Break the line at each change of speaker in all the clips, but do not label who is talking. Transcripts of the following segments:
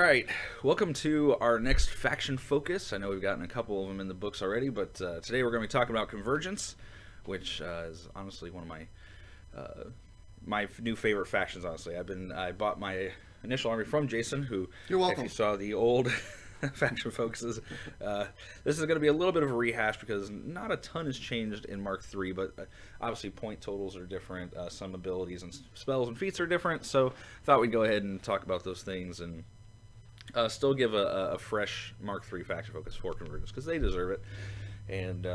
right, welcome to our next faction focus. I know we've gotten a couple of them in the books already, but today we're going to be talking about Convergence, which is honestly one of my new favorite factions. Honestly, I bought my initial army from Jason, who,
You're welcome.
if you saw the old faction focuses, this is going to be a little bit of a rehash because not a ton has changed in Mark 3, but obviously point totals are different, some abilities and spells and feats are different, so thought we'd go ahead and talk about those things and still give a fresh Mark 3 faction focus for Convergence because they deserve it, and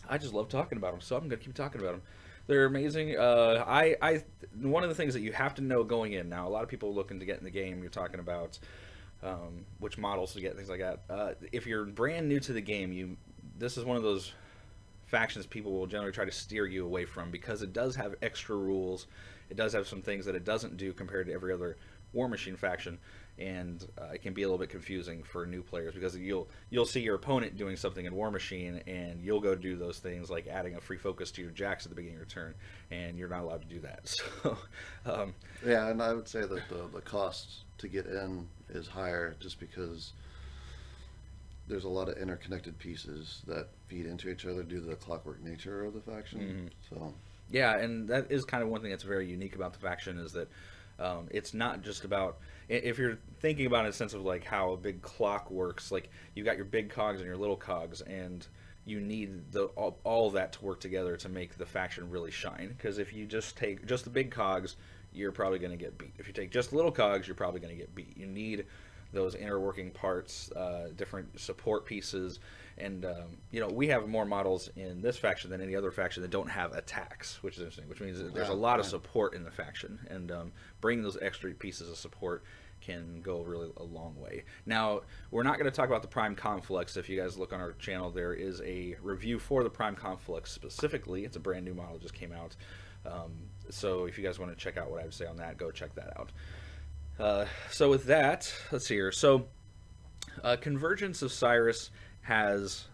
I just love talking about them, so I'm going to keep talking about them. They're amazing. One of the things that you have to know going in now, a lot of people looking to get in the game, you're talking about which models to get, things like that. If you're brand new to the game, this is one of those factions people will generally try to steer you away from because it does have extra rules. It does have some things that it doesn't do compared to every other War Machine faction, and it can be a little bit confusing for new players because you'll see your opponent doing something in War Machine, and you'll go do those things like adding a free focus to your jacks at the beginning of your turn, and you're not allowed to do that. So,
Yeah, and I would say that the cost to get in is higher just because there's a lot of interconnected pieces that feed into each other due to the clockwork nature of the faction. So
yeah, and that is kind of one thing that's very unique about the faction is that it's not just about, if you're thinking about it in a sense of like how a big clock works, like you got your big cogs and your little cogs, and you need all of that to work together to make the faction really shine. Because if you just take just the big cogs, you're probably going to get beat. If you take just the little cogs, you're probably going to get beat. You need those inner working parts, different support pieces, and we have more models in this faction than any other faction that don't have attacks, which is interesting. Which means that there's a lot of support in the faction, and bringing those extra pieces of support can go really a long way. Now, we're not going to talk about the Prime Conflicts. If you guys look on our channel, there is a review for the Prime Conflicts specifically. It's a brand new model, just came out. So if you guys want to check out what I would say on that, go check that out. So with that, let's see here. So Convergence of Cyriss has,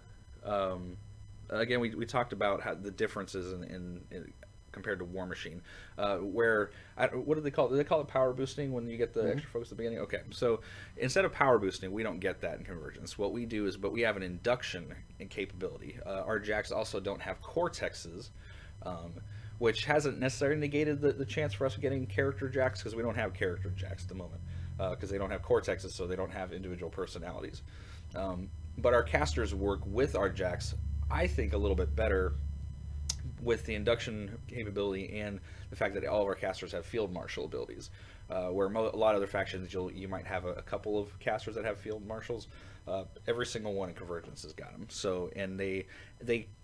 again, we talked about how the differences in compared to War Machine, where, what do they call it? Do they call it power boosting when you get the extra focus at the beginning? Okay, so instead of power boosting, we don't get that in Convergence. What we do is, but we have an induction in capability. Our jacks also don't have cortexes, which hasn't necessarily negated the chance for us getting character jacks, because we don't have character jacks at the moment, because they don't have cortexes, so they don't have individual personalities. But our casters work with our jacks, I think, a little bit better with the induction capability and the fact that all of our casters have field marshal abilities. Where a lot of other factions, you might have a couple of casters that have field marshals. Every single one in Convergence has got them. So, and they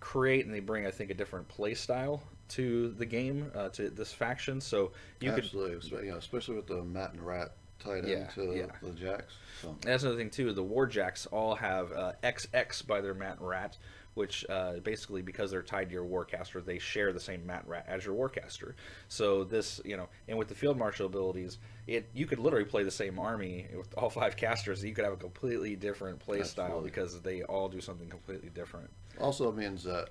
create and they bring, I think, a different play style to the game, to this faction. So you
absolutely, especially with the Mat and Rat tied into the jacks. So.
That's another thing too. The war jacks all have XX by their Mat and Rat, which basically, because they're tied to your warcaster, they share the same Mat Rat as your warcaster. So this, and with the field marshal abilities, you could literally play the same army with all 5 casters. You could have a completely different play style because they all do something completely different.
Also means that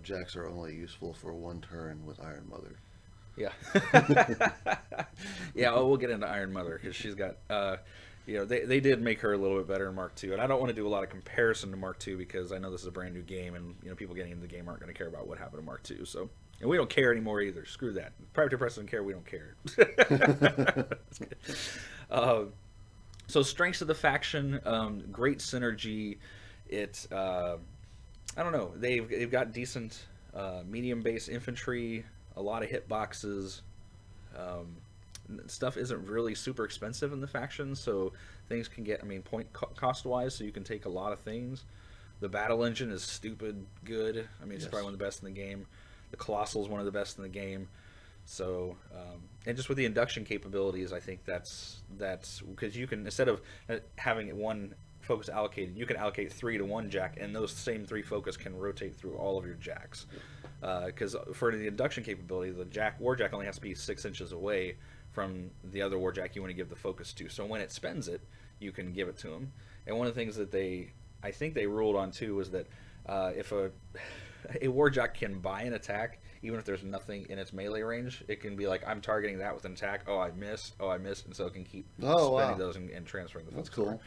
jacks are only useful for 1 turn with Iron Mother.
Yeah. Yeah, we'll get into Iron Mother because she's got, they did make her a little bit better in Mark II. And I don't want to do a lot of comparison to Mark II because I know this is a brand new game and people getting into the game aren't going to care about what happened in Mark II. So, and we don't care anymore either. Screw that. Privateer Press doesn't care. We don't care. So strengths of the faction, great synergy. It's, I don't know. They've got decent medium base infantry, a lot of hit boxes. Stuff isn't really super expensive in the faction, so things can get, point cost wise, so you can take a lot of things. The battle engine is stupid good. It's probably one of the best in the game. The Colossal is one of the best in the game. So, and just with the induction capabilities, I think that's because you can, instead of having 1 focus allocated, you can allocate 3 to 1 jack, and those same 3 focus can rotate through all of your jacks. Because for the induction capability, the warjack only has to be 6 inches away from the other warjack you want to give the focus to. So when it spends it, you can give it to them. And one of the things that I think they ruled on too was that if a Warjack can buy an attack even if there's nothing in its melee range. It can be like, I'm targeting that with an attack. Oh, I missed. Oh, I missed. And so it can keep spending those and transferring the focus.
That's cool.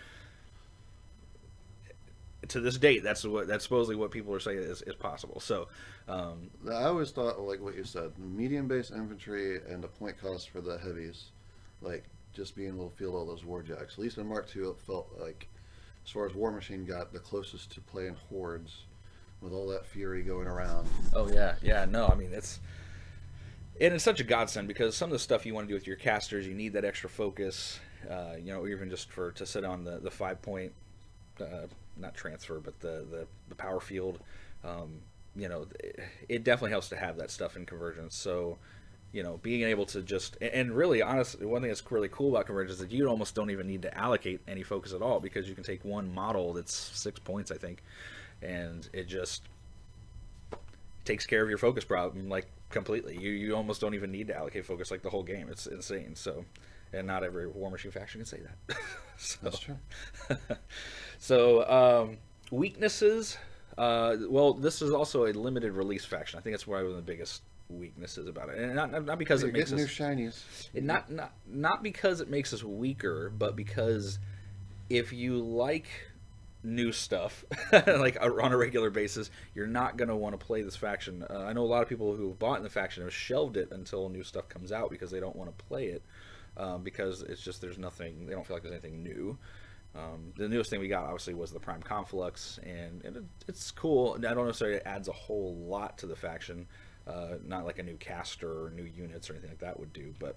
To this date, that's supposedly what people are saying is possible. So,
I always thought, like what you said, medium-based infantry and a point cost for the heavies, like just being able to field all those Warjacks. At least in Mark II, it felt like, as far as War Machine got, the closest to playing hordes with all that fury going around.
Oh yeah, no, I mean it's such a godsend because some of the stuff you want to do with your casters, you need that extra focus, even just to sit on the 5-point. Not transfer, but the power field. It definitely helps to have that stuff in Convergence. So, being able to just, and really, honestly, one thing that's really cool about Convergence is that you almost don't even need to allocate any focus at all because you can take one model that's 6 points, I think, and it just takes care of your focus problem like completely. You almost don't even need to allocate focus like the whole game. It's insane. So. And not every War Machine faction can say that.
That's true.
So, weaknesses. Well, this is also a limited release faction. I think that's one of the biggest weaknesses about it, and not because it makes us
new shinies.
Not because it makes us weaker, but because if you like new stuff like on a regular basis, you're not going to want to play this faction. I know a lot of people who have bought in the faction have shelved it until new stuff comes out because they don't want to play it. Because it's just there's nothing, they don't feel like there's anything new. The newest thing we got obviously was the Prime Conflux, and it's cool. I don't necessarily it adds a whole lot to the faction, not like a new caster or new units or anything like that would do, but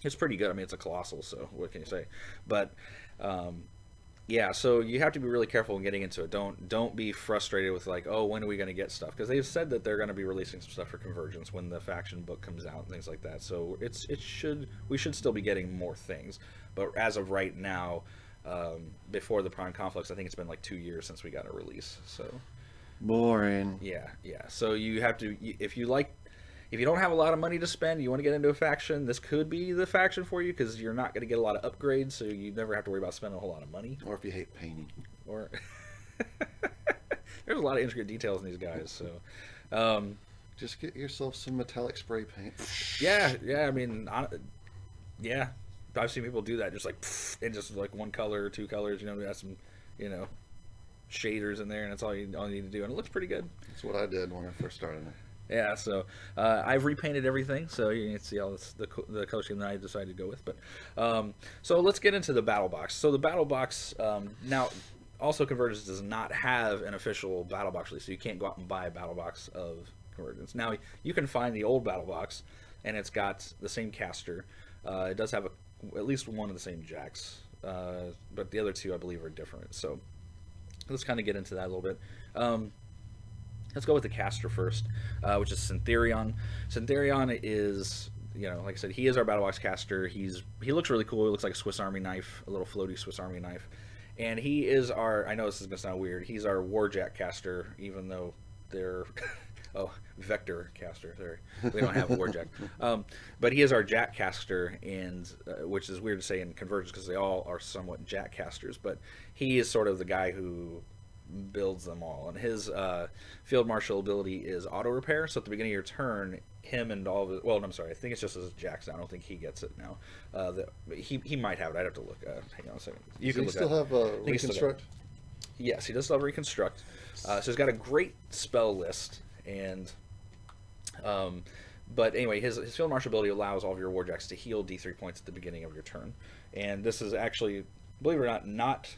it's pretty good. I mean, it's a colossal, so what can you say? But yeah, so you have to be really careful in getting into it. Don't be frustrated with like, oh, when are we going to get stuff? Because they've said that they're going to be releasing some stuff for Convergence when the faction book comes out and things like that. So we should still be getting more things. But as of right now, before the Prime Conflicts, I think it's been like 2 years since we got a release. So
boring.
Yeah. So you have to, if you don't have a lot of money to spend, you want to get into a faction, this could be the faction for you because you're not going to get a lot of upgrades, so you never have to worry about spending a whole lot of money.
Or if you hate painting.
Or there's a lot of intricate details in these guys, so
just get yourself some metallic spray paint.
Yeah. I mean, yeah, I've seen people do that, just like and just like one color or two colors. That's some, shaders in there, and that's all you need to do, and it looks pretty good.
That's what I did when I first started it.
Yeah, so I've repainted everything, so you can see all the color scheme that I decided to go with. But so let's get into the battle box. So the battle box now also Convergence does not have an official battle box release, so you can't go out and buy a battle box of Convergence. Now you can find the old battle box, and it's got the same caster. It does have at least one of the same jacks, but the other two I believe are different. So let's kind of get into that a little bit. Let's go with the caster first, which is Syntherion. Syntherion is, like I said, he is our battle box caster. He looks really cool. He looks like a Swiss Army knife, a little floaty Swiss Army knife. And he is I know this is going to sound weird, he's our Warjack caster, even though they're, Vector caster, sorry. We don't have a Warjack. But he is our Jack caster, and which is weird to say in Convergence because they all are somewhat Jack casters, but he is sort of the guy who builds them all, and his field marshal ability is auto repair. So at the beginning of your turn, him and all of it, I'm sorry, I think it's just his jacks. I don't think he gets it now. He might have it. I'd have to look. Hang on a second.
You can still have a reconstruct.
Yes, he does still have reconstruct. So he's got a great spell list, and but anyway, his field marshal ability allows all of your warjacks to heal D3 points at the beginning of your turn, and this is actually, believe it or not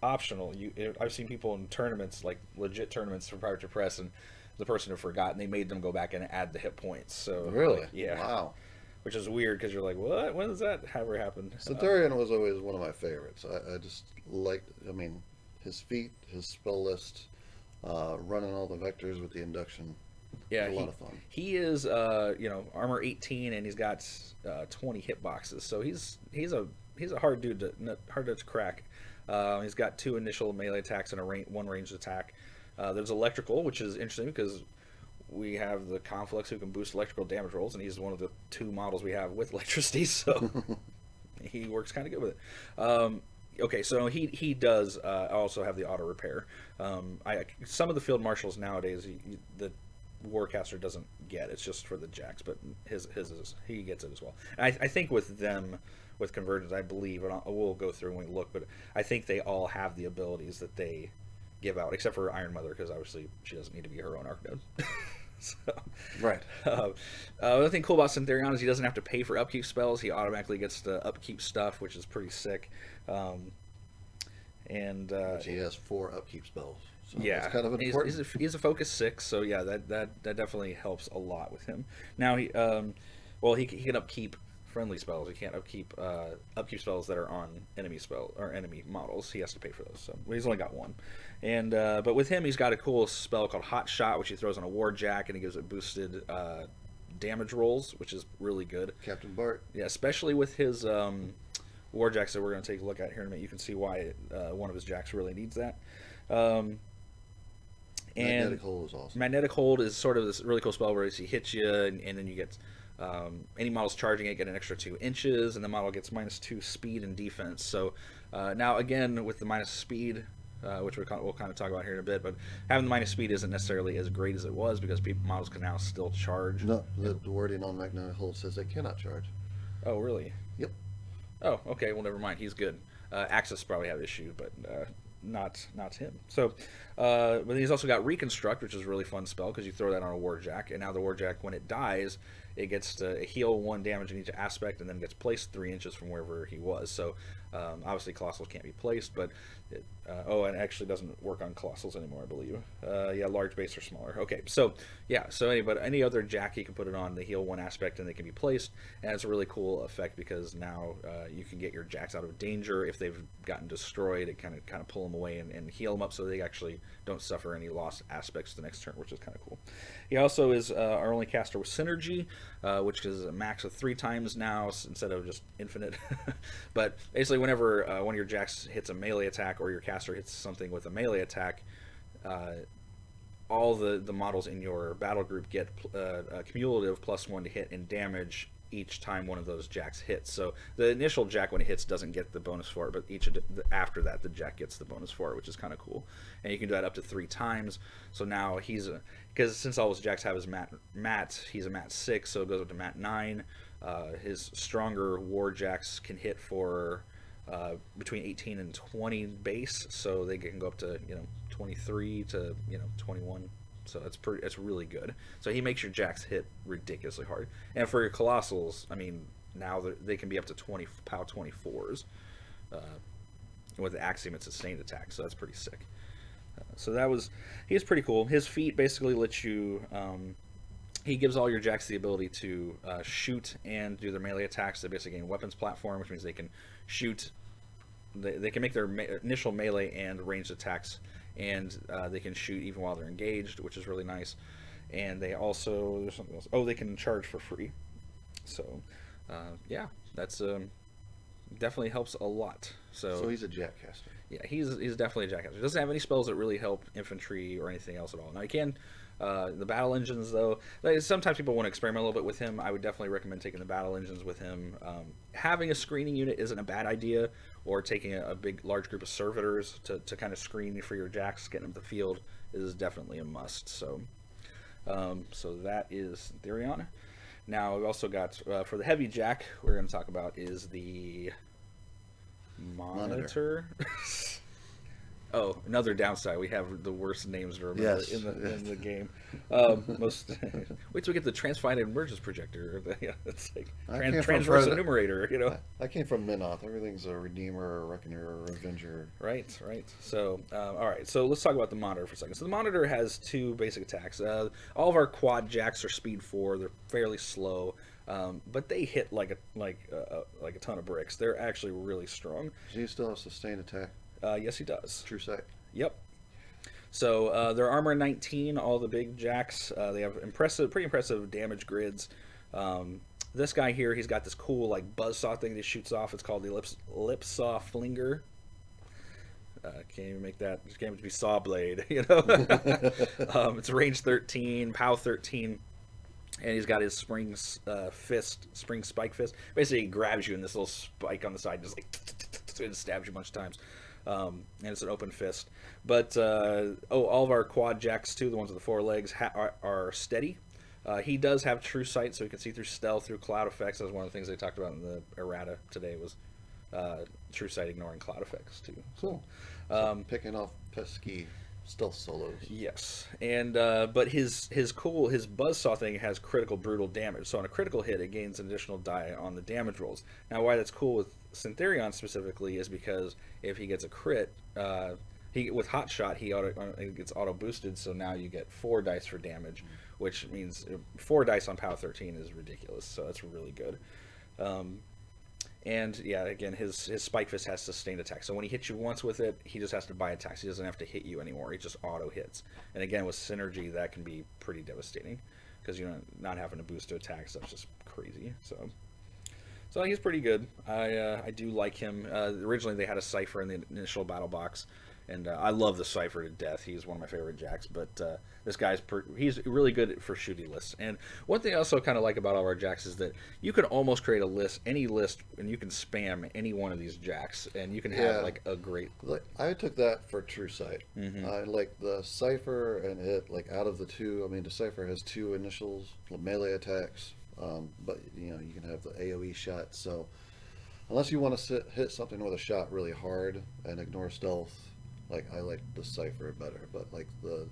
optional. I've seen people in tournaments, like legit tournaments for Private to Press, and the person had forgotten, they made them go back and add the hit points. So
really,
yeah,
wow,
which is weird because you're like, what? When does that ever happen?
Syntherion was always one of my favorites. I just liked, his feat, his spell list, running all the vectors with the induction.
Yeah,
a lot of fun.
He is, armor 18, and he's got 20 hit boxes. So he's a hard dude to crack. He's got 2 initial melee attacks and one ranged attack. There's electrical, which is interesting because we have the Conflux who can boost electrical damage rolls, and he's one of the 2 models we have with electricity, so he works kind of good with it. okay, so he does also have the auto repair. Some of the field marshals nowadays, the Warcaster doesn't get. It's just for the jacks, but his is, he gets it as well. And I think with them, with Convergence, I believe, and we'll go through when we look, but I think they all have the abilities that they give out, except for Iron Mother, because obviously she doesn't need to be her own arc node. So,
right.
Another thing cool about Syntherion is he doesn't have to pay for upkeep spells. He automatically gets to upkeep stuff, which is pretty sick.
Which he has 4 upkeep spells. So
yeah,
that's kind of important.
He's a focus 6, so yeah, that definitely helps a lot with him. Now he can upkeep friendly spells. He can't upkeep spells that are on enemy models. He has to pay for those. So he's only got 1. And but with him, he's got a cool spell called Hot Shot, which he throws on a Warjack, and he gives it boosted damage rolls, which is really good.
Captain Bart.
Yeah, especially with his Warjacks that we're going to take a look at here in a minute. You can see why one of his jacks really needs that.
Magnetic Hold is awesome.
Magnetic Hold is sort of this really cool spell where he hits you, and then you get any models charging it get an extra 2 inches, and the model gets -2 speed and defense. So now again with the minus speed, which we'll kind of talk about here in a bit, but having the minus speed isn't necessarily as great as it was because models can now still charge.
No, the wording on Magnetic Hold says they cannot charge.
Oh, really?
Yep.
Oh, okay. Well, never mind. He's good. Axis probably have issue, but not him. So, but he's also got Reconstruct, which is a really fun spell because you throw that on a Warjack, and now the Warjack, when it dies, it gets to heal 1 damage in each aspect, and then gets placed 3 inches from wherever he was. So, obviously, Colossals can't be placed, but and it actually doesn't work on Colossals anymore, I believe. Yeah, large base or smaller. Okay, so yeah, so any other Jack you can put it on, they heal 1 aspect and they can be placed, and it's a really cool effect because now you can get your Jacks out of danger if they've gotten destroyed. It kind of pull them away and heal them up so they actually don't suffer any lost aspects the next turn, which is kind of cool. He also is our only caster with Synergy, which is a max of 3 times now instead of just infinite. But basically, whenever one of your Jacks hits a melee attack or your caster hits something with a melee attack, all the models in your battle group get a cumulative +1 to hit and damage each time one of those Jacks hits. So the initial Jack when it hits doesn't get the bonus for it, but after that the Jack gets the bonus for it, which is kind of cool. And you can do that up to 3 times. So now because since all his Jacks have his mat, he's a mat 6, so it goes up to mat 9. His stronger Warjacks can hit for between 18 and 20 base, so they can go up to 23 to 21. So it's really good. So he makes your Jacks hit ridiculously hard, and for your Colossals, I mean, now they can be up to 20 POW 24s. With the Axiom, it's sustained attack, so that's pretty sick. So he's pretty cool. His feat basically lets you. He gives all your Jacks the ability to shoot and do their melee attacks. They basically gain weapons platform, which means they can shoot. They can make their initial melee and ranged attacks, and they can shoot even while they're engaged, which is really nice. And they also, there's something else. Oh, they can charge for free. So, yeah, that's definitely helps a lot. So
he's a Jackcaster.
Yeah, he's definitely a Jackcaster. He doesn't have any spells that really help infantry or anything else at all. Now he can. The battle engines, though, sometimes people want to experiment a little bit with him. I would definitely recommend taking the battle engines with him. Having a screening unit isn't a bad idea, or taking a large group of servitors to kind of screen for your Jacks, getting them to the field is definitely a must. So, so that is Therion. Now we've also got for the heavy Jack we're going to talk about is the Monitor. Oh, another downside. We have the worst names to remember in the game. Wait till we get the Transfinite Emergence Projector. It's like Transverse Enumerator,
I came from Minoth. Everything's a Redeemer, a Reckoner, or Avenger.
Right. So, all right. So let's talk about the Monitor for a second. So the Monitor has 2 basic attacks. All of our quad Jacks are speed 4. They're fairly slow. But they hit like a ton of bricks. They're actually really strong.
Does he still have sustained attack?
Yes, he does.
True sight.
Yep. So their armor 19, all the big Jacks. They have pretty impressive damage grids. This guy here, he's got this cool like buzzsaw thing that shoots off. It's called the Lipsaw Flinger. Can't even make that. This game to be Saw Blade, It's range 13, POW 13. And he's got his spring spike fist. Basically, he grabs you in this little spike on the side, just like So it stabs you a bunch of times. And it's an open fist. But, all of our quad jacks, too, the ones with the 4 legs, are steady. He does have true sight, so he can see through stealth, through cloud effects. That was one of the things they talked about in the errata today was true sight ignoring cloud effects, too.
Cool. So picking off pesky stealth solos.
Yes, and but his buzzsaw thing has critical brutal damage. So on a critical hit, it gains an additional die on the damage rolls. Now, why that's cool with Syntherion specifically is because if he gets a crit, with Hot Shot he gets auto boosted. So now you get 4 dice for damage, which means 4 dice on POW 13 is ridiculous. So that's really good. And yeah, again, his Spike Fist has sustained attack. So when he hits you once with it, he just has to buy attacks. He doesn't have to hit you anymore. He just auto hits. And again, with synergy, that can be pretty devastating because not having to boost to attacks, that's just crazy. So he's pretty good. I do like him. Originally, they had a Cypher in the initial battle box, and I love the Cypher to death. He's one of my favorite jacks, but this guy's he's really good for shooty lists. And one thing I also kind of like about all of our jacks is that you can almost create a list, any list, and you can spam any one of these jacks, and you can have like a great.
Like, I took that for true sight. I like the Cypher and it. Like out of the two, I mean, the Cypher has 2 initials, melee attacks, but you can have the AOE shot. So unless you want to hit something with a shot really hard and ignore stealth. Like, I like the Cypher better, but like the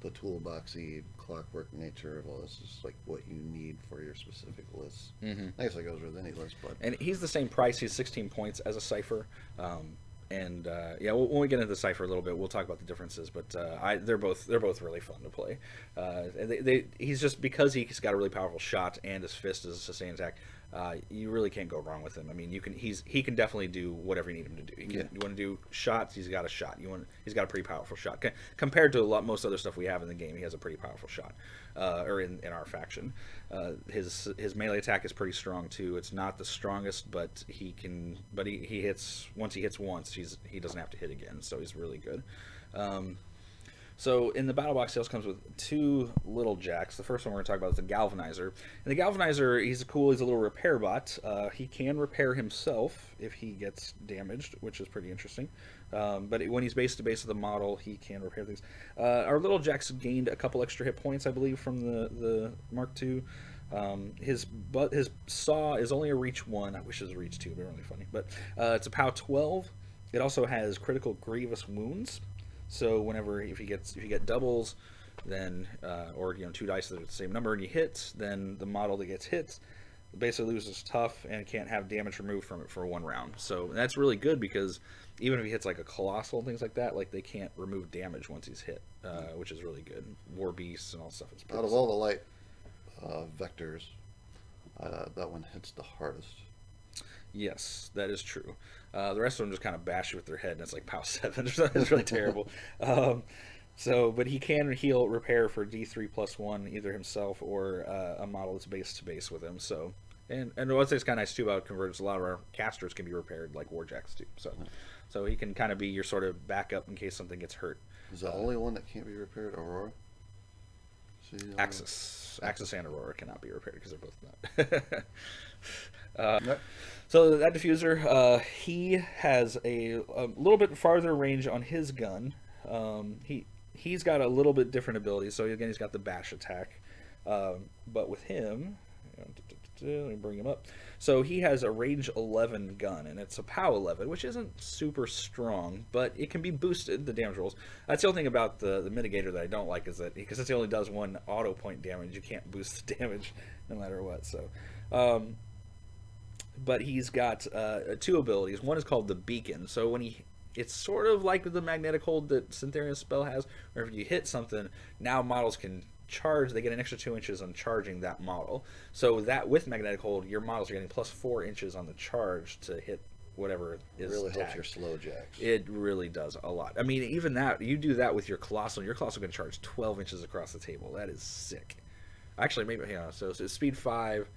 toolboxy clockwork nature of all this is like what you need for your specific lists. I guess that goes with any list, but
and he's the same price. He's 16 points as a Cypher. And yeah, when we get into the Cypher a little bit, we'll talk about the differences. But they're both really fun to play. He's just because he's got a really powerful shot and his fist is a sustained attack. You really can't go wrong with him. I mean, he can definitely do whatever you need him to do. You want to do shots, he's got a shot. He's got a pretty powerful shot compared to most other stuff we have in the game. He has a pretty powerful shot, or in our faction. His melee attack is pretty strong too. It's not the strongest, but he hits once. He doesn't have to hit again, so he's really good. So in the battle box, he also comes with 2 little jacks. The first one we're going to talk about is the Galvanizer. And the Galvanizer, he's a little repair bot. He can repair himself if he gets damaged, which is pretty interesting. But when he's base to base with the model, he can repair things. Our little jacks gained a couple extra hit points, I believe, from the Mark II. His saw is only a reach 1. I wish it was a reach 2, but really funny. But it's a POW 12. It also has critical grievous wounds. So if you get doubles, then or 2 dice that are the same number and you hit, then the model that gets hit basically loses tough and can't have damage removed from it for 1 round. So that's really good because even if he hits like a colossal and things like that, like they can't remove damage once he's hit, which is really good. War beasts and all stuff.
Out of all the light vectors, that one hits the hardest.
Yes, that is true. The rest of them just kind of bash you with their head, and it's like POW 7. It's really terrible. But he can repair for D3+1, either himself or a model that's base to base with him. So, and what's kind of nice too about Convergence, a lot of our casters can be repaired like Warjacks too. So he can kind of be your sort of backup in case something gets hurt.
Is the only one that can't be repaired Aurora?
Axis and Aurora cannot be repaired because they're both not. So that diffuser, he has a little bit farther range on his gun. He's got a little bit different abilities. So again, he's got the bash attack, but with him, let me bring him up. So he has a range 11 gun, and it's a POW 11, which isn't super strong, but it can be boosted, the damage rolls. That's the only thing about the mitigator that I don't like is that because it only does 1 auto point damage, you can't boost the damage no matter what. So, but he's got 2 abilities. One is called the Beacon. So it's sort of like the magnetic hold that Syntheria's spell has, where if you hit something, now models can charge. They get an extra 2 inches on charging that model. So that with magnetic hold, your models are getting plus 4 inches on the charge to hit whatever is.
It really helps
tagged.
your slow jacks.
It really does a lot. I mean, even that, you do that with your Colossal. Your Colossal can charge 12 inches across the table. That is sick. Actually, maybe, yeah, so it's speed 5,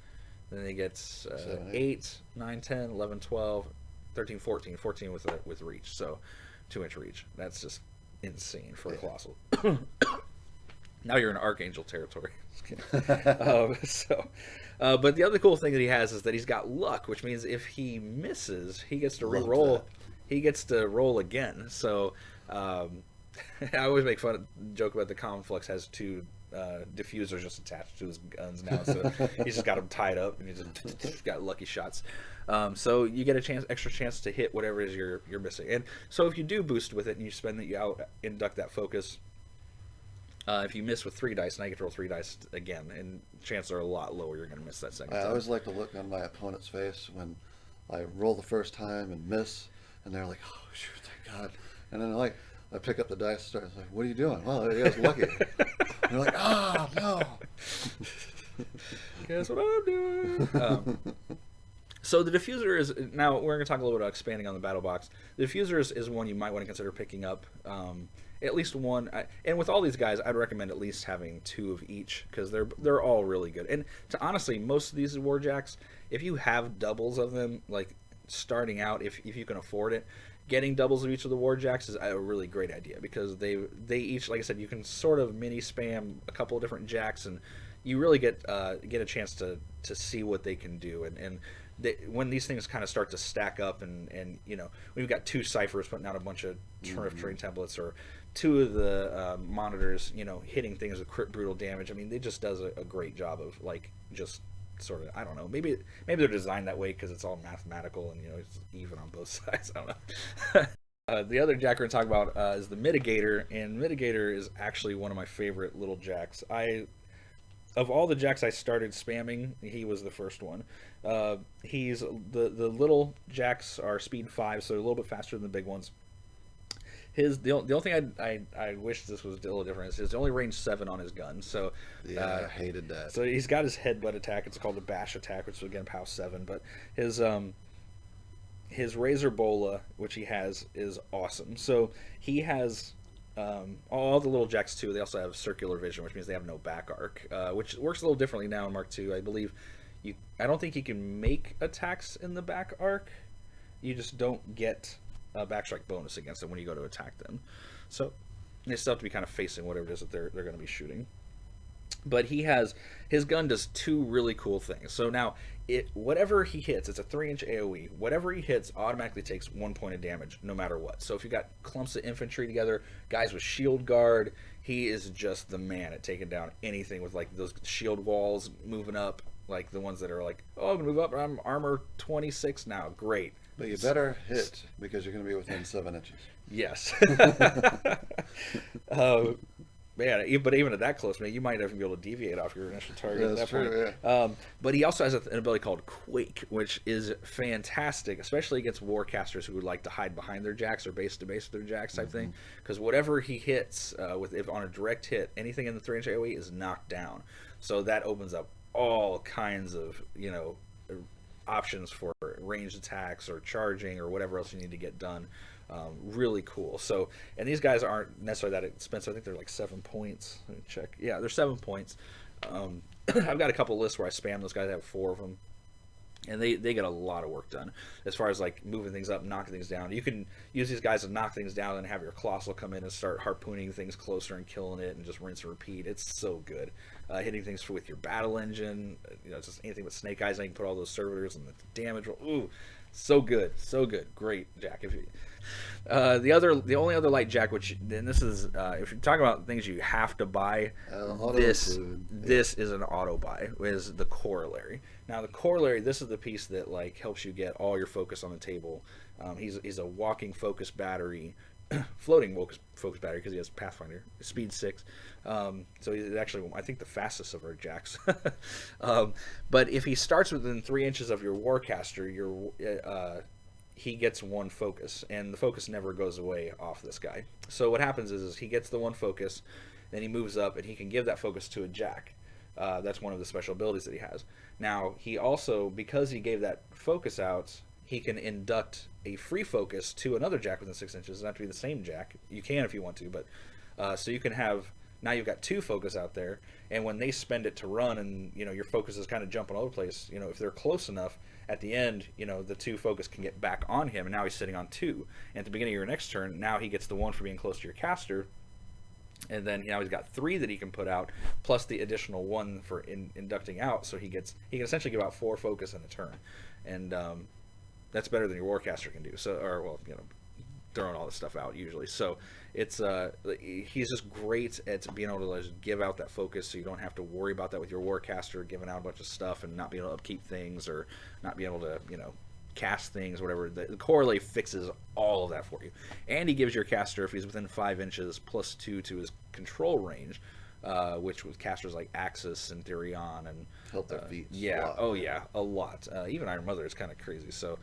then it gets 8, 9, 10, 11, 12, 13, 14. 14 with reach. So 2-inch reach. That's just insane for a Colossal. Now you're in Archangel territory. But the other cool thing that he has is that he's got luck, which means if he misses, he gets to
Love
re-roll.
that.
He gets to roll again. So I always make joke about the Conflux has two diffusers just attached to his guns now, so he's just got them tied up and he's just got lucky shots. So you get extra chance to hit whatever it is you're missing. And so if you do boost with it and you spend that, you induct that focus. If you miss with 3 dice, now you get to roll 3 dice again, and chances are a lot lower you're going to miss that second time.
I always like to look on my opponent's face when I roll the first time and miss, and they're like, "Oh shoot, thank God!" And then I pick up the dice, and start like, "What are you doing?" "Well, you guys lucky." And they're like, "Ah, no."
Guess what I'm doing? So the diffuser is, now we're going to talk a little bit about expanding on the battle box. The diffuser is one you might want to consider picking up. At least one, and with all these guys, I'd recommend at least having 2 of each, because they're all really good. And honestly, most of these warjacks, if you have doubles of them, like starting out, if you can afford it, getting doubles of each of the warjacks is a really great idea, because they each, like I said, you can sort of mini spam a couple of different jacks, and you really get a chance to see what they can do. And when these things kind of start to stack up, and you know, we've got 2 ciphers putting out a bunch of turn of terrain templates, or 2 of the monitors, you know, hitting things with crit brutal damage. I mean, it just does a great job of, like, just sort of, I don't know, maybe they're designed that way because it's all mathematical and, you know, it's even on both sides. I don't know. The other jack we're going to talk about is the Mitigator, and Mitigator is actually one of my favorite little jacks. Of all the jacks I started spamming, he was the first one. He's the little jacks are speed 5, so a little bit faster than the big ones. The only thing I wish this was a little different is he's only range 7 on his gun. So
yeah, I hated that.
So he's got his headbutt attack. It's called the bash attack, which is again POW 7. But his Razor Bola, which he has, is awesome. So he has all the little jacks too. They also have circular vision, which means they have no back arc, which works a little differently now in Mark II. I believe I don't think you can make attacks in the back arc. You just don't get a backstrike bonus against them when you go to attack them. So they still have to be kind of facing whatever it is that they're going to be shooting. But his gun does 2 really cool things. So now whatever he hits, it's a 3-inch AoE. Whatever he hits automatically takes 1 point of damage no matter what. So if you got clumps of infantry together, guys with shield guard, he is just the man at taking down anything with, like, those shield walls moving up, like the ones that are like, "Oh, I'm gonna move up, I'm armor 26 now." Great.
But you better hit, because you're going to be within 7 inches.
Yes. Man, but even at that close, man, you might even be able to deviate off your initial target at that point. Yeah. But he also has an ability called Quake, which is fantastic, especially against warcasters who would like to hide behind their jacks or base to base with their jacks type thing. Because whatever he hits, if on a direct hit, anything in the 3-inch AoE is knocked down. So that opens up all kinds of, you know, options for ranged attacks or charging or whatever else you need to get done. Really cool. So, and these guys aren't necessarily that expensive. I think they're like 7 points. Let me check. Yeah, they're 7 points. I've got a couple lists where I spam those guys. I have 4 of them, and they get a lot of work done as far as, like, moving things up, knocking things down. You can use these guys to knock things down and have your Colossal come in and start harpooning things closer and killing it, and just rinse and repeat. It's so good. Hitting things with your battle engine, you know, just anything with Snake Eyes, and you can put all those servitors and the damage roll. Ooh, so good, so good. Great jack. The only other light jack, which, and this is if you're talking about things you have to buy, this is an auto buy, is the Corollary. Now the Corollary, this is the piece that, like, helps you get all your focus on the table. He's a walking focus battery, floating focus battery, because he has Pathfinder, speed 6. So he's actually, I think, the fastest of our jacks. But if he starts within 3 inches of your Warcaster, he gets 1 focus, and the focus never goes away off this guy. So what happens is he gets the 1 focus, then he moves up, and he can give that focus to a jack. That's one of the special abilities that he has. Now, he also, because he gave that focus out, he can induct a free focus to another jack within 6 inches. It doesn't have to be the same jack. You can if you want to, but so you can have, now you've got 2 focus out there, and when they spend it to run, and, you know, your focus is kind of jumping all over the place, you know, if they're close enough, at the end, you know, the 2 focus can get back on him, and now he's sitting on 2. And at the beginning of your next turn, now he gets the 1 for being close to your caster, And then now he's got 3 that he can put out, plus the additional 1 for inducting out. So he can essentially give out 4 focus in a turn, and that's better than your Warcaster can do. So, or well, throwing all this stuff out usually. So it's he's just great at being able to just give out that focus, so you don't have to worry about that with your Warcaster giving out a bunch of stuff and not being able to upkeep things or not being able to cast things, whatever. The Correlate fixes all of that for you, and he gives your caster, if he's within 5 inches, +2 to his control range, which with casters like Axis and Therion and
help their feet.
Yeah, a lot. Even Iron Mother is kind of crazy. So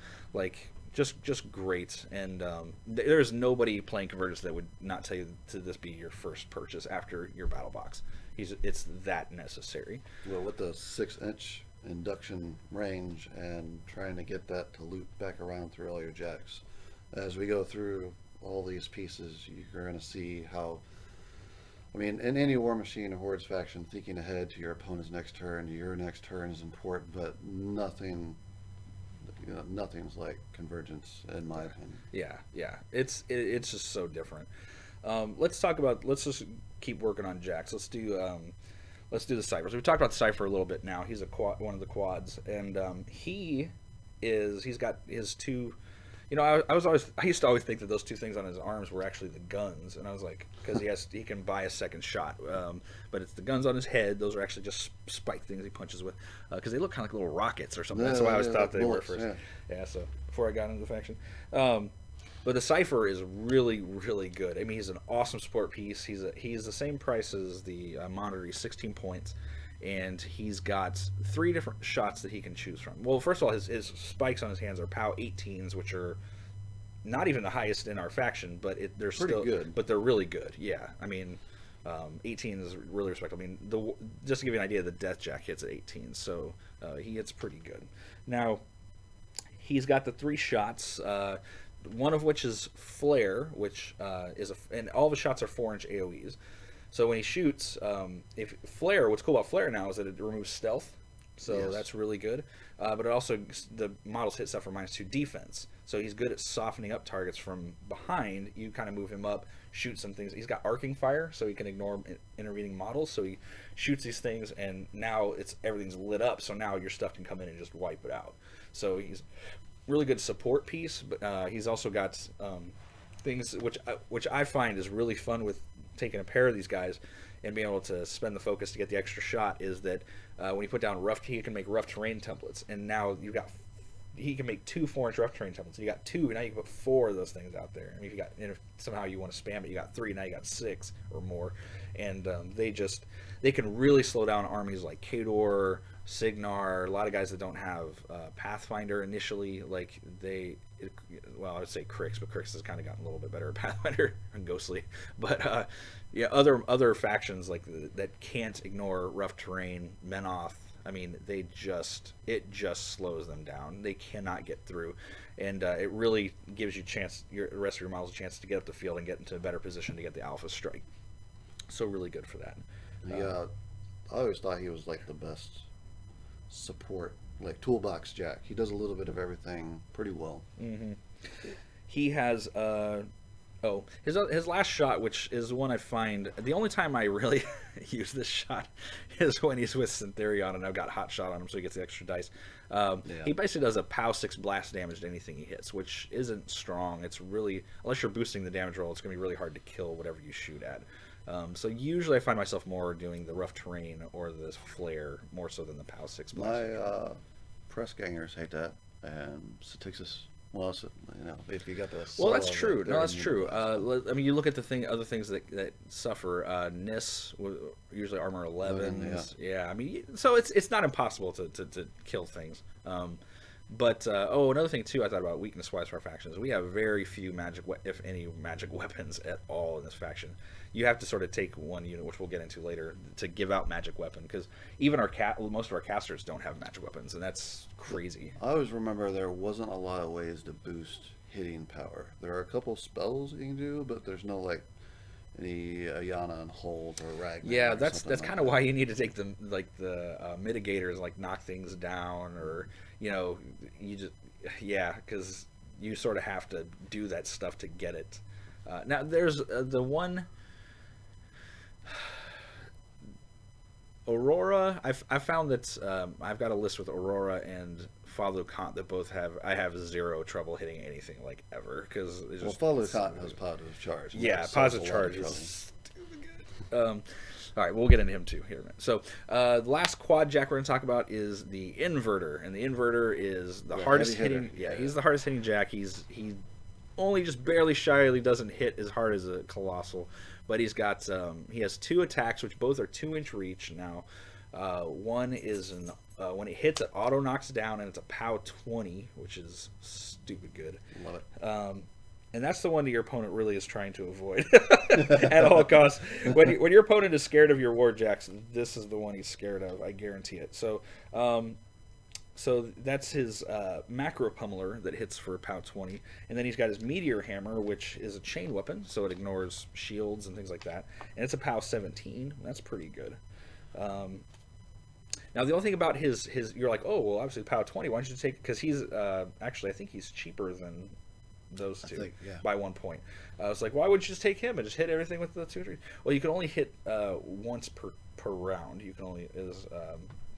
just great. And there's nobody playing Convergence that would not tell you to this be your first purchase after your battle box. It's that necessary.
Well, with the 6-inch induction range and trying to get that to loop back around through all your jacks, as we go through all these pieces, you're going to see how, in any War Machine or Hordes faction, thinking ahead to your opponent's next turn, your next turn is important, but nothing's like Convergence in my opinion.
Yeah, it's just so different. Let's just keep working on jacks. Let's do the Ciphers. We've talked about the Cipher a little bit now. He's one of the quads, and he's got his 2. I used to always think that those 2 things on his arms were actually the guns, and I was like, because he can buy a second shot, but it's the guns on his head. Those are actually just spike things he punches with, because they look kind of like little rockets or something. That's why I always thought they were first. Yeah. So before I got into the faction. But the Cipher is really, really good. He's an awesome support piece. He's the same price as the Monitor. He's 16 points, and he's got 3 different shots that he can choose from. Well, first of all, his spikes on his hands are POW 18s, which are not even the highest in our faction, but they're
pretty
still
good.
But they're really good. Yeah, 18 is really respectable. Just to give you an idea, the Death Jack hits at 18, so he hits pretty good. Now, he's got the 3 shots. One of which is Flare, which and all the shots are 4-inch AoEs. So when he shoots, what's cool about Flare now is that it removes stealth, so
yes,
that's really good. But it also, the models hit stuff for -2 defense, so he's good at softening up targets from behind. You kind of move him up, shoot some things. He's got arcing fire, so he can ignore intervening models. So he shoots these things, and now everything's lit up. So now your stuff can come in and just wipe it out. So he's really good support piece, but he's also got things which I find is really fun with taking a pair of these guys and being able to spend the focus to get the extra shot, is that when you put down he can make rough terrain templates, and now he can make 2 4-inch rough terrain templates. You got 2, now you can put 4 of those things out there. If somehow you want to spam it, you got 3, now you got 6 or more, and they can really slow down armies like Khador, Signar, a lot of guys that don't have Pathfinder initially, I would say Crix, but Crix has kind of gotten a little bit better at Pathfinder and Ghostly. But other factions that can't ignore rough terrain, Menoth, it just slows them down. They cannot get through, and it really gives you the rest of your models a chance to get up the field and get into a better position to get the Alpha Strike. So really good for that.
Yeah, I always thought he was the best support, toolbox jack. He does a little bit of everything pretty well.
Mm-hmm. He has his last shot, which is one I find the only time I really use this shot is when he's with Syntherion and I've got hot shot on him, so he gets the extra dice. He basically does a POW 6 blast damage to anything he hits, which isn't strong. It's really, unless you're boosting the damage roll, it's going to be really hard to kill whatever you shoot at. So usually I find myself more doing the rough terrain or the Flare more so than the POW 6 blast.
My press gangers hate that, and Satixis. Well, if you got the
that's true. No, that's true. You look at other things that suffer. Nis, usually armor 11s. Yeah. So it's not impossible to kill things. But another thing too, I thought about weakness-wise for our factions. We have very few if any, magic weapons at all in this faction. You have to sort of take one unit, which we'll get into later, to give out magic weapon, because even most of our casters don't have magic weapons, and that's crazy.
I always remember there wasn't a lot of ways to boost hitting power. There are a couple spells you can do, but there's no any Ayana and Hold or Ragnar.
Yeah, that's kind of why you need to take the mitigators, knock things down, or because you sort of have to do that stuff to get it. Now there's the one. Aurora, I've found that I've got a list with Aurora and Follow Kant that both have, I have zero trouble hitting anything like ever, because
Well, Follow Kant has positive charge. And
yeah,
that
positive
solves a lot of
charge
trouble.
is stupid good. All right, we'll get into him too here in a minute. So the last quad jack we're going to talk about is the inverter, and the inverter is the hardest
heavy
hitting.
hitter.
Yeah, he's the hardest hitting jack. He only just barely shyly doesn't hit as hard as a colossal, but he's got he has 2 attacks which both are 2-inch reach. Now one is when it hits, it auto knocks down, and it's a POW 20, which is stupid good.
Love it.
And that's the one that your opponent really is trying to avoid at all costs. When your opponent is scared of your war jacks, this is the one he's scared of. I guarantee it. So, so that's his macro pummeler that hits for POW 20, and then he's got his meteor hammer, which is a chain weapon, so it ignores shields and things like that, and it's a POW 17. That's pretty good. Now the only thing about his you're like, oh well, obviously POW 20. Why don't you take, because he's actually, I think he's cheaper than those two by 1 point. I was like, why would you just take him and just hit everything with the 2 3? Well, you can only hit once per round. You can only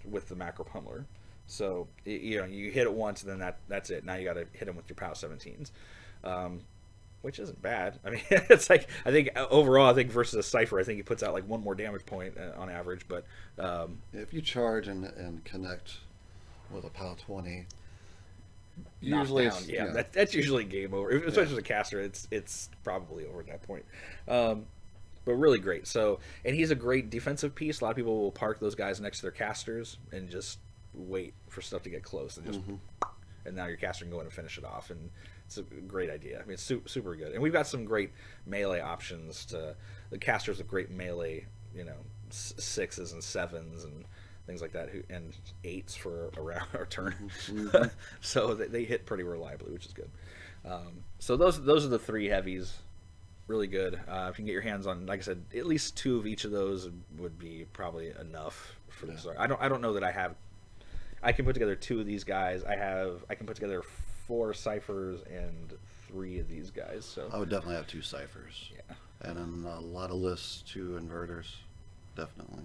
with the macro pummeler. So you know, you hit it once, and then that's it. Now you got to hit him with your POW 17s, which isn't bad. I mean, it's like, I think overall, I think versus a Cypher, I think he puts out like 1 more damage point on average. But
if you charge and connect with a POW 20.
Usually, that's usually game over. Especially as a caster, it's probably over at that point. But really great. So, and he's a great defensive piece. A lot of people will park those guys next to their casters and just wait for stuff to get close, and just and now your caster can go in and finish it off. And it's a great idea. I mean, it's super good. And we've got some great melee options to the casters with great melee, you know, 6s and 7s and things like that, and 8s for a round or turn. So they hit pretty reliably, which is good. So those are the 3 heavies. Really good. If you can get your hands on, like I said, at least 2 of each of those would be probably enough for the start. I don't know that I can put together 2 of these guys. I can put together 4 ciphers and 3 of these guys. So
I would definitely have 2 ciphers.
Yeah.
And in a lot of lists, 2 inverters. Definitely.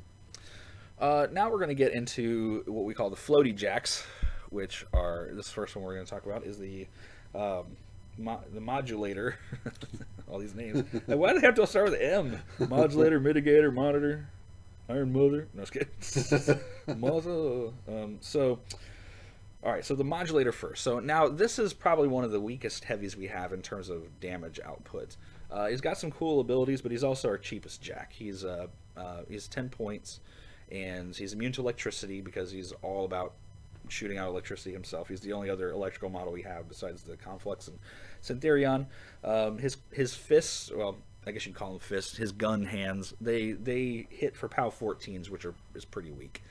Now we're going to get into what we call the floaty jacks, which are, this first one we're going to talk about is the modulator. All these names. Why do they have to start with M? Modulator, mitigator, monitor, iron mother. No, just kidding. All right, so the modulator first. So now this is probably one of the weakest heavies we have in terms of damage output. He's got some cool abilities, but he's also our cheapest jack. He's 10 points. And he's immune to electricity because he's all about shooting out electricity himself. He's the only other electrical model we have besides the Conflux and Syntherion. His fists, well, I guess you'd call them fists, his gun hands, they hit for POW 14s, which is pretty weak.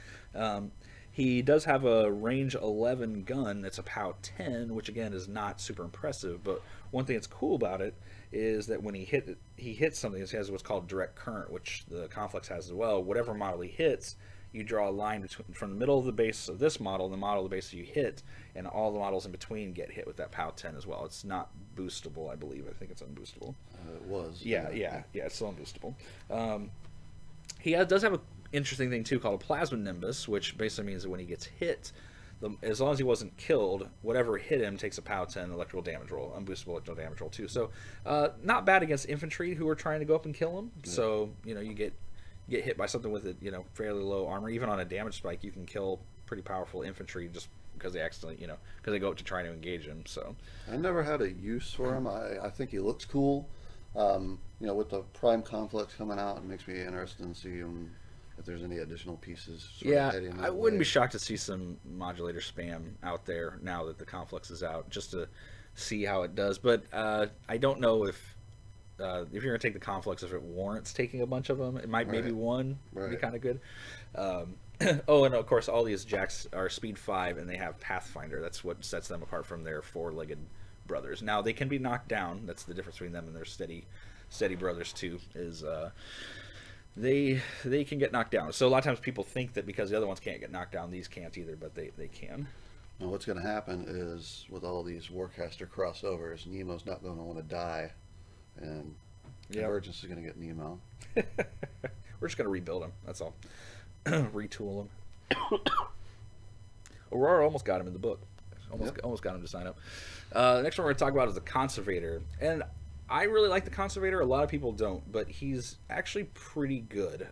He does have a range 11 gun that's a POW 10, which again is not super impressive, but one thing that's cool about it is that when he hits something, it has what's called direct current, which the Conflux has as well. Whatever model he hits, you draw a line from the middle of the base of this model and the model of the base that you hit, and all the models in between get hit with that POW 10 as well. It's not boostable, I believe. I think it's unboostable.
It was.
Yeah, it's still unboostable. He does have an interesting thing too called a plasma nimbus, which basically means that when he gets hit, as long as he wasn't killed, whatever hit him takes a POW 10 electrical damage roll, unboostable electrical damage roll too. So not bad against infantry who are trying to go up and kill him. Yeah. So you get hit by something with fairly low armor. Even on a damage spike, you can kill pretty powerful infantry just because they accidentally because they go up to try to engage him. So
I never had a use for him. I think he looks cool. With the Prime Conflux coming out, it makes me interested in see him. If there's any additional pieces.
I wouldn't be shocked to see some modulator spam out there now that the Conflux is out, just to see how it does. But I don't know if you're going to take the Conflux, if it warrants taking a bunch of them. It might maybe one would be kind of good. Oh, and of course, all these jacks are speed 5, and they have Pathfinder. That's what sets them apart from their 4-legged brothers. Now they can be knocked down. That's the difference between them and their steady brothers too. Is they can get knocked down. So a lot of times people think that because the other ones can't get knocked down, these can't either, but they can.
Now what's going to happen is with all these Warcaster crossovers, Nemo's not going to want to die, and Convergence is going to get Nemo.
We're just going to rebuild him. That's all. retool him. Aurora almost got him in the book. Almost got him to sign up. The next one we're going to talk about is the Conservator. And I really like the Conservator. A lot of people don't, but he's actually pretty good.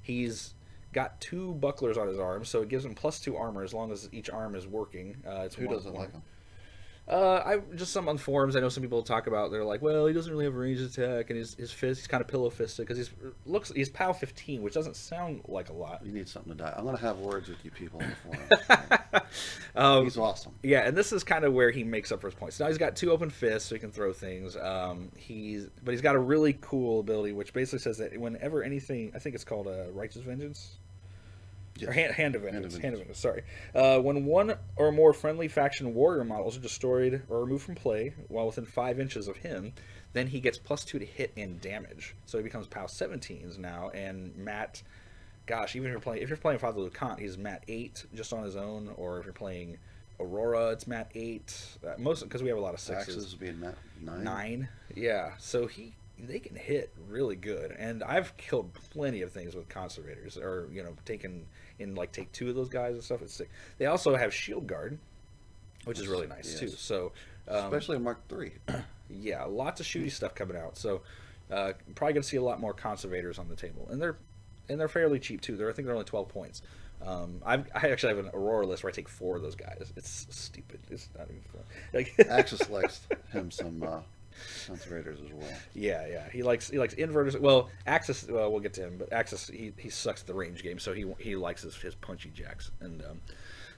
He's got 2 bucklers on his arms, so it gives him +2 armor as long as each arm is working.
Who doesn't like him?
Just some on forums. I know some people talk about. They're like, well, he doesn't really have a ranged attack, and his fist, he's kind of pillow fisted because he's POW 15, which doesn't sound like a lot.
You need something to die. I'm gonna have words with you people in the forum. He's awesome.
Yeah, and this is kind of where he makes up for his points. Now he's got 2 open fists, so he can throw things. But he's got a really cool ability, which basically says that whenever anything, I think it's called Righteous Vengeance.
Yes.
Or hand of Vengeance. Hand of Vengeance, sorry. When 1 or more friendly faction warrior models are destroyed or removed from play while within 5 inches of him, then he gets +2 to hit and damage. So he becomes POW 17s now, and Matt, gosh, even if you're playing Father Lucant, he's Matt 8 just on his own, or if you're playing Aurora, it's Matt 8. Most because we have a lot of 6s.
Axes being Matt 9.
9, yeah. So they can hit really good, and I've killed plenty of things with Conservators, or take 2 of those guys and stuff. It's sick. They also have Shield Guard, which is really nice too. So
especially in Mark 3.
Yeah, lots of shooty stuff coming out. So probably gonna see a lot more Conservators on the table, and they're fairly cheap too. I think they're only 12 points. I actually have an Aurora list where I take 4 of those guys. It's stupid. It's not even fun. Like
Axis likes him some Conservators as well.
Yeah. He likes inverters. Well, Axis. Well, we'll get to him, but Axis he sucks at the range game, so he likes his punchy jacks. And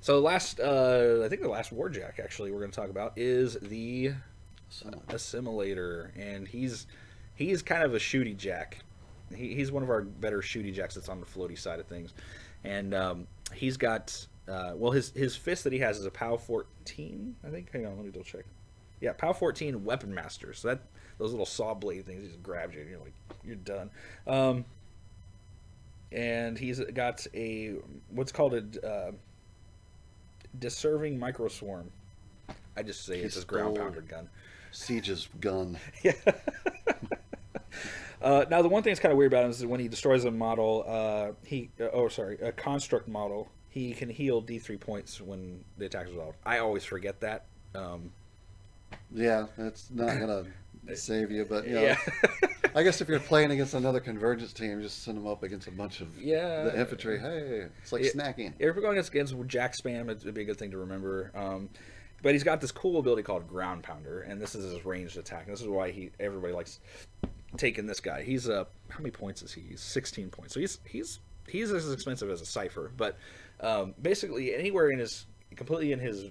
so I think the last warjack actually we're going to talk about is the Assimilator, and he's kind of a shooty jack. He's one of our better shooty jacks that's on the floaty side of things, and he's got his fist that he has is a POW 14, I think. Hang on, let me double check. Yeah, POW 14 Weapon Master. So those little saw blade things, he just grabs you and you're done. And he's got what's called a Deserving Micro Swarm. I just say it's his ground pounder gun.
Siege's gun.
Yeah. Now the one thing that's kind of weird about him is when he destroys a model, a construct model, he can heal D3 points when the attack is resolved. I always forget that.
Yeah, it's not gonna save you, but
yeah.
I guess if you're playing against another Convergence team, just send them up against a bunch of the infantry. Hey, it's like snacking.
If we're going against Jack spam, it'd be a good thing to remember. But he's got this cool ability called Ground Pounder, and this is his ranged attack. And this is why everybody likes taking this guy. He's how many points is he? He's 16 points. So he's as expensive as a Cypher, but basically anywhere completely in his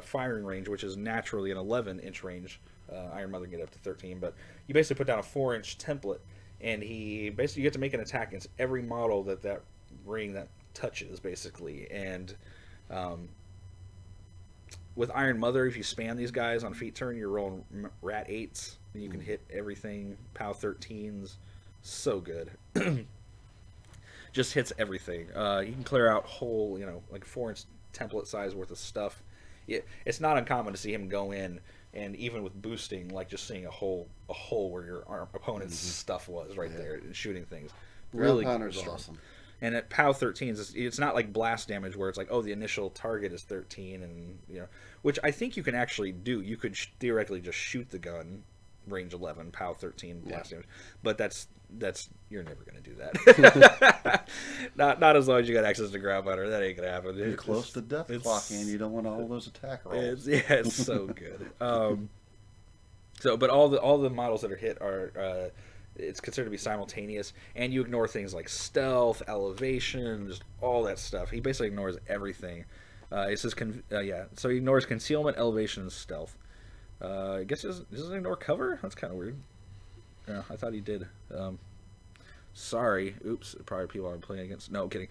firing range, which is naturally an 11-inch range. Iron Mother can get up to 13, but you basically put down a 4-inch template, and you get to make an attack against every model that ring that touches, basically. And with Iron Mother, if you spam these guys on feat turn, you're rolling Rat 8s, and you can hit everything. POW 13s, so good. Just hits everything. You can clear out whole, like 4-inch template size worth of stuff. It's not uncommon to see him go in, and even with boosting, like just seeing a hole where your opponent's stuff was right there and shooting things. Really strong.
Awesome.
And at POW 13s, it's not like blast damage where it's like, oh, the initial target is 13, and which I think you can actually do. You could theoretically just shoot the gun, range 11, POW 13 blast damage, but that's you're never going to do that. not as long as you got access to ground pounder. That ain't going to happen.
You're close to death clocking, and you don't want all those attack rolls.
It's so good. But all the models that are hit are it's considered to be simultaneous, and you ignore things like stealth, elevation, just all that stuff. He basically ignores everything. It says so he ignores concealment, elevation, and stealth. I guess he doesn't ignore cover. That's kind of weird. Yeah, I thought he did. Sorry. Oops. Probably people I'm playing against. No, I'm kidding.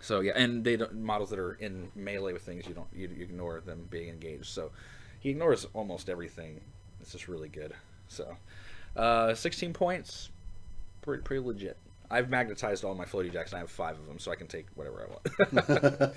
So yeah, and models that are in melee with things, you ignore them being engaged. So he ignores almost everything. It's just really good. So 16 points, pretty legit. I've magnetized all my floaty jacks, and I have 5 of them, so I can take whatever I want.